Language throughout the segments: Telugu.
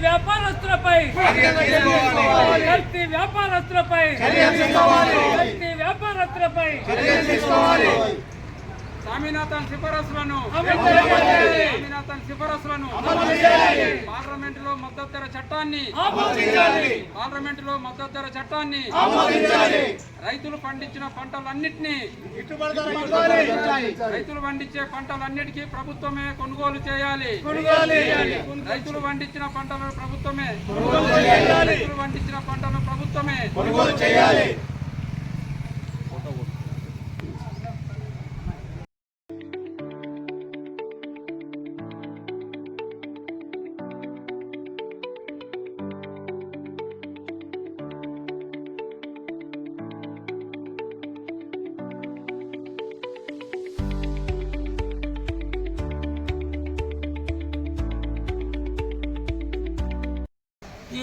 వ్యాపారస్తులపై కల్తీ వ్యాపారస్తులపై కల్తీ వ్యాపారస్తులపై స్వామినాథన్ సిఫారసులను పార్లమెంటులో మద్దతు ధర చట్టాన్ని రైతులు పండించిన పంటలన్నిటినీ ప్రభుత్వమే కొనుగోలు చేయాలి. రైతులు పండించిన పంటలను ప్రభుత్వమే కొనుగోలు చేయాలి.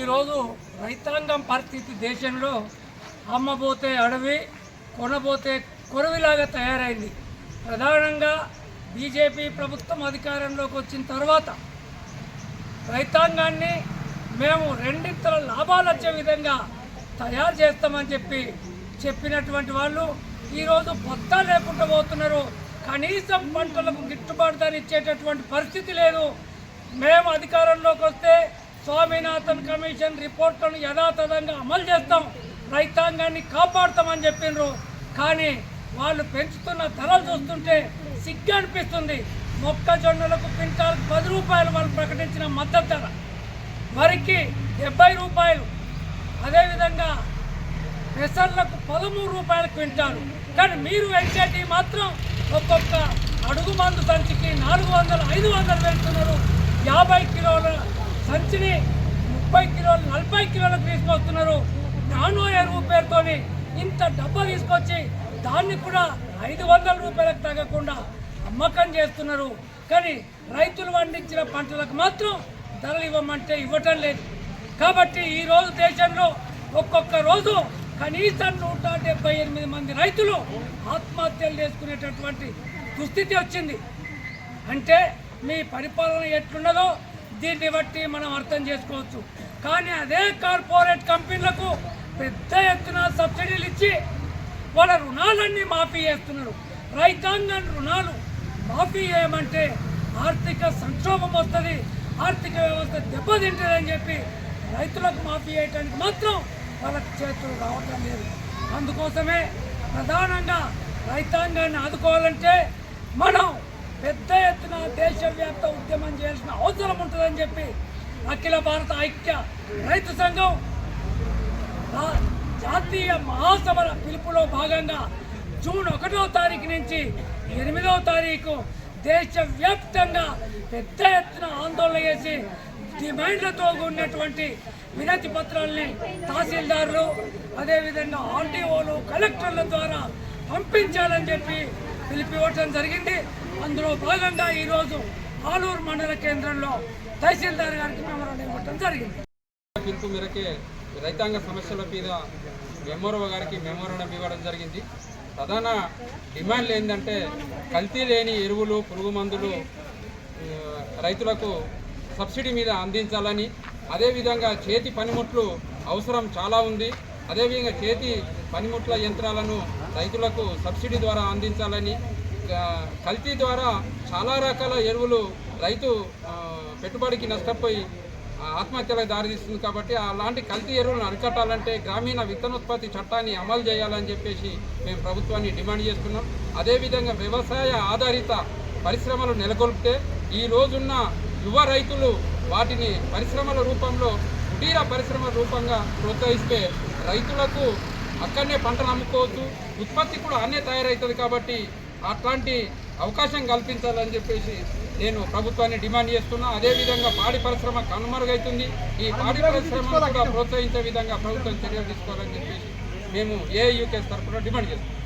ఈరోజు రైతాంగం పరిస్థితి దేశంలో అమ్మబోతే అడవి కొనబోతే కొరవిలాగా తయారైంది. ప్రధానంగా బీజేపీ ప్రభుత్వం అధికారంలోకి వచ్చిన తర్వాత రైతాంగాన్ని మేము రెండింతల లాభాలు వచ్చే విధంగా తయారు చేస్తామని చెప్పినటువంటి వాళ్ళు ఈరోజు పొత్తా లేకుండా పోతున్నారు. కనీసం పంటలకు గిట్టుబాటు ధర ఇచ్చేటటువంటి పరిస్థితి లేదు. మేము అధికారంలోకి వస్తే స్వామినాథన్ కమిషన్ రిపోర్టులను యథాతథంగా అమలు చేస్తాం, రైతాంగాన్ని కాపాడుతామని చెప్పినారు. కానీ వాళ్ళు పెంచుతున్న ధరలు చూస్తుంటే సిగ్గు అనిపిస్తుంది. మొక్కజొన్నలకు క్వింటాల్ 10 రూపాయలు వాళ్ళు ప్రకటించిన మద్దతు ధర, వరికి 70 రూపాయలు, అదేవిధంగా పెసర్లకు 13 రూపాయల క్వింటాలు. కానీ మీరు ఎన్టీటీ మాత్రం ఒక్కొక్క అడుగు మందు సంచికి 400, 500 పెడుతున్నారు. 50 కిలోల సంచిని 30 కిలోలు 40 కిలోలకు తీసుకొస్తున్నారు. నానో ఎరువు పేరుతో ఇంత డబ్బా తీసుకొచ్చి దాన్ని కూడా 500 రూపాయలకు తగ్గకుండా అమ్మకం చేస్తున్నారు. కానీ రైతులు పండించిన పంటలకు మాత్రం ధరలు ఇవ్వమంటే ఇవ్వటం లేదు. కాబట్టి ఈరోజు దేశంలో ఒక్కొక్క రోజు కనీసం 178 మంది రైతులు ఆత్మహత్యలు చేసుకునేటటువంటి దుస్థితి వచ్చింది. అంటే మీ పరిపాలన ఎట్లున్నదో దీన్ని బట్టి మనం అర్థం చేసుకోవచ్చు. కానీ అదే కార్పొరేట్ కంపెనీలకు పెద్ద ఎత్తున సబ్సిడీలు ఇచ్చి వాళ్ళ రుణాలన్నీ మాఫీ చేస్తున్నారు. రైతాంగం రుణాలు మాఫీ చేయమంటే ఆర్థిక సంక్షోభం వస్తుంది, ఆర్థిక వ్యవస్థ దెబ్బతింటుందని చెప్పి రైతులకు మాఫీ చేయడానికి మాత్రం వాళ్ళకి చేతులు రావటం లేదు. అందుకోసమే ప్రధానంగా రైతాంగాన్ని ఆదుకోవాలంటే మనం పెద్ద ఎత్తున దేశవ్యాప్త ఉద్యమం చేయాల్సిన అవసరం ఉంటుందని చెప్పి అఖిల భారత ఐక్య రైతు సంఘం జాతీయ మహాసభల పిలుపులో భాగంగా జూన్ 1వ తారీఖు నుంచి 8వ తారీఖు దేశవ్యాప్తంగా పెద్ద ఎత్తున ఆందోళన చేసి డిమాండ్లతో ఉన్నటువంటి వినతి పత్రాలని తహసీల్దారులు, అదేవిధంగా ఆర్టీఓలు, కలెక్టర్ల ద్వారా పంపించాలని చెప్పి పిలిపివ్వటం జరిగింది. అందులో భాగంగా ఈరోజు ఆలూరు మండల కేంద్రంలో తహసీల్దార్ గారికి మెమోరాండం ఇవ్వటం జరిగింది. పిలుపు మేరకే రైతాంగ సమస్యల మీద ఎంఆర్ఓ గారికి మెమోరాండం ఇవ్వడం జరిగింది. ప్రధాన డిమాండ్లు ఏంటంటే కల్తీ లేని ఎరువులు, పురుగు మందులు రైతులకు సబ్సిడీ మీద అందించాలని, అదేవిధంగా చేతి పనిముట్లు అవసరం చాలా ఉంది, అదేవిధంగా చేతి పనిముట్ల యంత్రాలను రైతులకు సబ్సిడీ ద్వారా అందించాలని, కల్తీ ద్వారా చాలా రకాల ఎరువులు రైతు పెట్టుబడికి నష్టపోయి ఆత్మహత్యలకు దారితీస్తుంది. కాబట్టి అలాంటి కల్తీ ఎరువులను అరికట్టాలంటే గ్రామీణ విత్తనోత్పత్తి చట్టాన్ని అమలు చేయాలని చెప్పేసి మేము ప్రభుత్వాన్ని డిమాండ్ చేస్తున్నాం. అదేవిధంగా వ్యవసాయ ఆధారిత పరిశ్రమలు నెలకొల్పితే ఈ రోజున్న యువ రైతులు వాటిని పరిశ్రమల రూపంలో, కుటీర పరిశ్రమల రూపంగా ప్రోత్సహిస్తే రైతులకు అక్కడనే పంటలు అమ్ముకోవచ్చు, ఉత్పత్తి కూడా అన్నే తయారవుతుంది. కాబట్టి అట్లాంటి అవకాశం కల్పించాలని చెప్పేసి నేను ప్రభుత్వాన్ని డిమాండ్ చేస్తున్నా. అదేవిధంగా పాడి పరిశ్రమ కనుమరుగవుతుంది. ఈ పాడి పరిశ్రమను కూడా ప్రోత్సహించే విధంగా ప్రభుత్వం చర్యలు తీసుకోవాలని చెప్పేసి మేము ఏఐయూకే తరఫున డిమాండ్ చేస్తున్నాం.